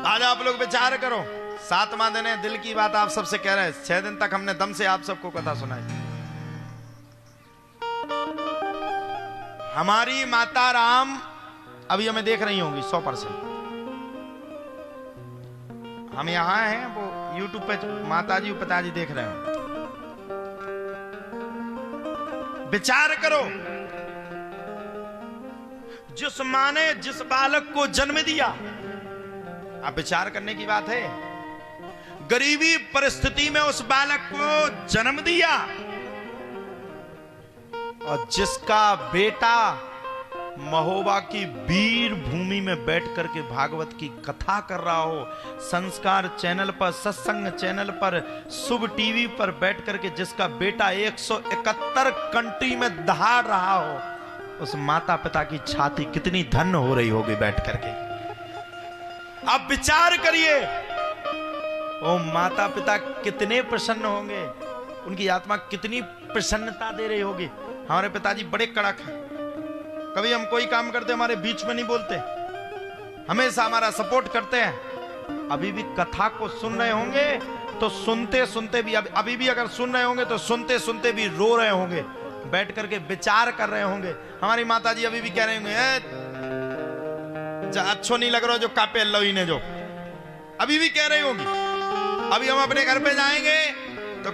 आज आप लोग विचार करो, 7वां दिन है, दिल की बात आप सबसे कह रहे हैं। 6 दिन तक हमने दम से आप सबको कथा सुनाई। हमारी माता राम अभी हमें देख रही होंगी 100%। हम यहां हैं, वो YouTube पे माता जी पिताजी देख रहे हैं। विचार करो, जिस मां ने जिस बालक को जन्म दिया, आप विचार करने की बात है, गरीबी परिस्थिति में उस बालक को जन्म दिया, और जिसका बेटा महोबा की वीर भूमि में बैठ करके भागवत की कथा कर रहा हो, संस्कार चैनल पर, सत्संग चैनल पर, शुभ टीवी पर बैठ करके जिसका बेटा 171 कंट्री में दहाड़ रहा हो, उस माता पिता की छाती कितनी धन्य हो रही होगी बैठ करके। आप विचार करिए, ओ माता पिता कितने प्रसन्न होंगे, उनकी आत्मा कितनी प्रसन्नता दे रही होगी। हमारे पिताजी बड़े कड़क हैं, कभी हम कोई काम करते हमारे बीच में नहीं बोलते, हमेशा हमारा सपोर्ट करते हैं। अभी भी कथा को सुन रहे होंगे तो सुनते सुनते भी, अभी भी अगर सुन रहे होंगे तो सुनते सुनते भी रो रहे होंगे, बैठ करके विचार कर रहे होंगे। हमारी माता जी अभी भी कह रहे होंगे, अच्छो नहीं लग रहा जो कापे लो इन्हें, जो अभी भी कह रही होंगी। अभी हम अपने घर पे जाएंगे तो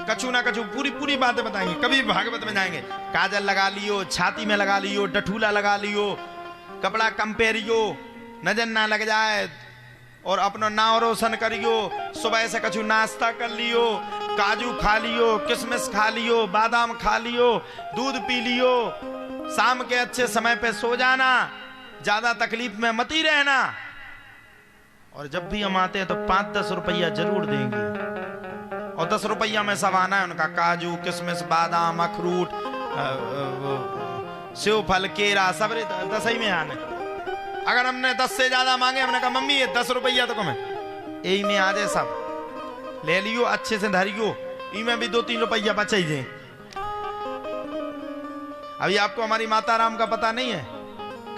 कछु ना कछु पूरी पूरी बातें बताएंगे। कभी भागवत में जाएंगे, काजल लगा लियो, छाती में लगा लियो, डठूला लगा लियो, कपड़ा कम पहरियो, नजर ना लग जाए, और अपना नाम रोशन करियो। सुबह से कछु नाश्ता कर लियो, काजू खा लियो, किशमिश खा लियो, बादाम खा लियो, दूध पी लियो, शाम के अच्छे समय पे सो जाना, ज्यादा तकलीफ में मत ही रहना। और जब भी हम आते हैं तो 5-10 रुपया जरूर देंगे, और 10 रुपया में सब आना है उनका, काजू किशमिश बादाम अखरूट सेव फल केरा सब 10 ही में आने। अगर हमने 10 से ज्यादा मांगे, हमने कहा मम्मी ये 10 रुपया तो कम है, यही में आ जाए, सब ले लियो, अच्छे से धरियो, इनमें भी 2-3 रुपया बचा ही जाए। अभी आपको हमारी माता राम का पता नहीं है।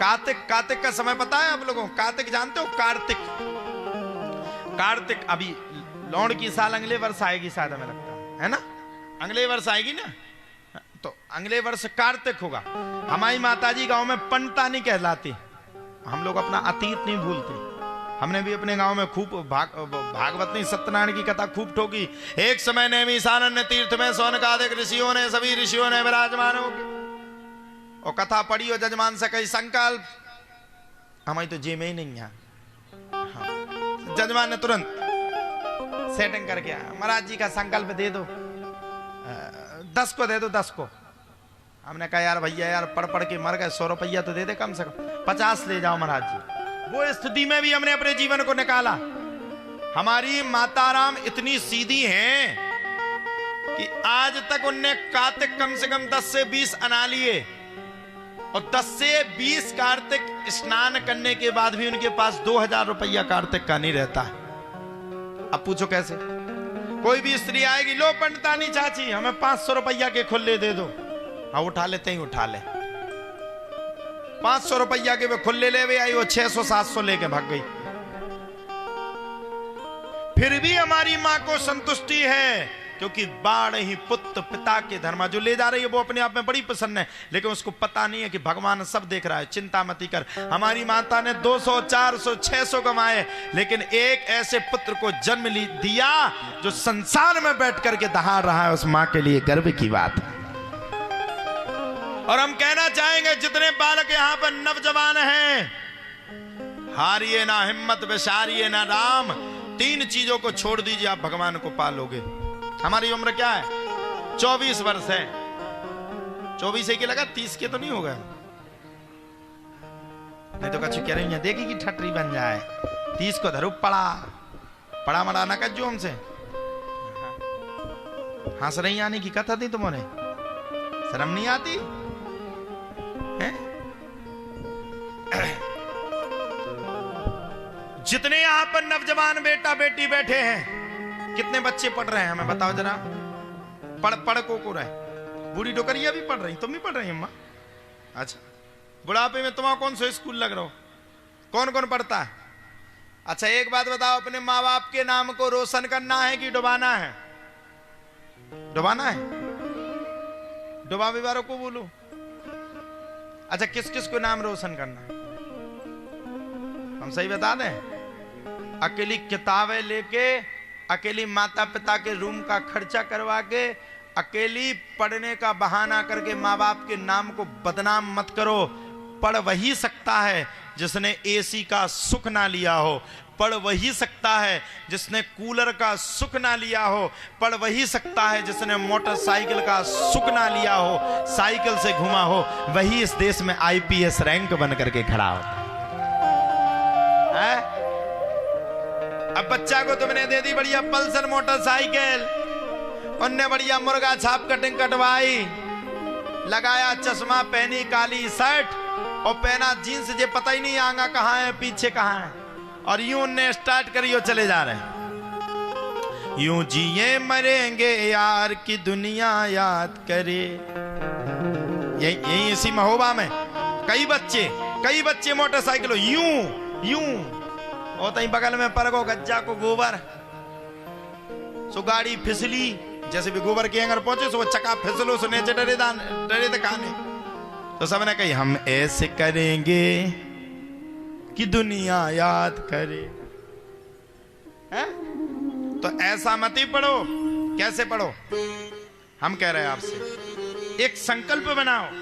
कार्तिक का समय पता है आप लोगों को? कार्तिक जानते हो? कार्तिक अभी लौंड की साल अगले वर्ष आएगी शायद, हमें लगता है ना, अगले वर्ष आएगी ना, तो अगले वर्ष कार्तिक होगा। हमारी माताजी गांव में पंडतानी कहलाती। हम लोग अपना अतीत नहीं भूलते। हमने भी अपने गांव में खूब भागवत नहीं सत्यनारायण की कथा खूब ठोकी। एक समय नैमिषारण्य तीर्थ में सौनकादिक ऋषियों ने, सभी ऋषियों ने विराजमान हो और कथा पढ़ी, और जजमान से कही संकल्प, हमारी तो जे में ही नहीं है। हाँ। जजमान ने तुरंत सेटिंग करके, महाराज जी का संकल्प दे दो, 10 को दे दो, 10 को। हमने कहा यार भैया यार पढ़ पढ़ के मर गए, 100 रुपया तो दे दे कम से कम, 50 ले जाओ महाराज जी। वो स्थिति में भी हमने अपने जीवन को निकाला। हमारी माता राम इतनी सीधी हैं कि आज तक उनने कार्तिक कम से कम 10 से 20 अना लिए, और 10 से 20 कार्तिक स्नान करने के बाद भी उनके पास 2000 रुपया कार्तिक का नहीं रहता है। अब पूछो कैसे? कोई भी स्त्री आएगी, लो पंडतानी चाची हमें 500 रुपया के खुले दे दो, हाँ उठा लेते ही उठा ले। 500 रुपया के वे खुले ले वे आई, वो 600-700 लेके भाग गई। फिर भी हमारी मां को संतुष्टि है, क्योंकि बाढ़ ही पुत्र पिता के धर्म। जो ले जा रही है वो अपने आप में बड़ी प्रसन्न है, लेकिन उसको पता नहीं है कि भगवान सब देख रहा है। चिंता मत कर। हमारी माता ने 200, 400, 600 कमाए, लेकिन एक ऐसे पुत्र को जन्म दिया जो संसार में बैठ करके दहाड़ रहा है। उस मां के लिए गर्व की बात है। और हम कहना चाहेंगे, जितने बालक यहां पर नौजवान हैं, हारिए ना हिम्मत, विसारिए ना राम। 3 चीजों को छोड़ दीजिए, आप भगवान को पालोगे। हमारी उम्र क्या है? 24 वर्ष है। 24 ही के लगा, 30 के तो नहीं होगा। नहीं तो कछु कह रही है, देखी कि ठटरी बन जाए। 30 को धरो, पड़ा मड़ा ना कर जो हमसे। हंस रही आने की कथा थी तुम्हारे, शर्म नहीं आती है? जितने यहां पर नौजवान बेटा बेटी बैठे हैं, कितने बच्चे पढ़ रहे हैं हमें बताओ जरा? पढ़ को रहे। बूढ़ी डोकरिया भी पढ़ रही, तुम भी पढ़ रही अम्मा? अच्छा, बुढ़ापे में तुम्हारा कौन सा स्कूल लग रहा हो? कौन कौन पढ़ता है? अच्छा एक बात बताओ, अपने माँ बाप के नाम को रोशन करना है कि डुबाना है? डुबाना है। डुबा भी बारों को बोलो। अच्छा किस किस को नाम रोशन करना है? हम सही बता दें? अकेली किताबें लेके, अकेली माता पिता के रूम का खर्चा करवा के, अकेली पढ़ने का बहाना करके माँ बाप के नाम को बदनाम मत करो। पढ़ वही सकता है जिसने एसी का सुख ना लिया हो। पढ़ वही सकता है जिसने कूलर का सुख ना लिया हो। पढ़ वही सकता है जिसने मोटरसाइकिल का सुख ना लिया हो, साइकिल से घुमा हो। वही इस देश में आईपीएस रैंक बन करके खड़ा होता है। अब बच्चा को तुमने दे दी बढ़िया पल्सर मोटरसाइकिल, उनने बढ़िया मुर्गा छाप कटिंग कटवाई, लगाया चश्मा, पहनी काली शर्ट और पहना जीन्स, जे पता ही नहीं आगा कहां है पीछे कहां है, और यूं उनने स्टार्ट करी और चले जा रहे हैं। यूं जिए मरेंगे यार की दुनिया याद करे। यही इसी महोबा में कई बच्चे मोटरसाइकिल यूं और तई बगल में परगो गज्जा को गोबर, सो गाड़ी फिसली, जैसे भी गोबर के अंगर पहुंचे सो चका फिसलो, सो नीचे डरे दिखाने। तो सबने कही हम ऐसे करेंगे कि दुनिया याद करे। है? तो ऐसा मत ही पढ़ो। कैसे पढ़ो? हम कह रहे हैं आपसे, एक संकल्प बनाओ।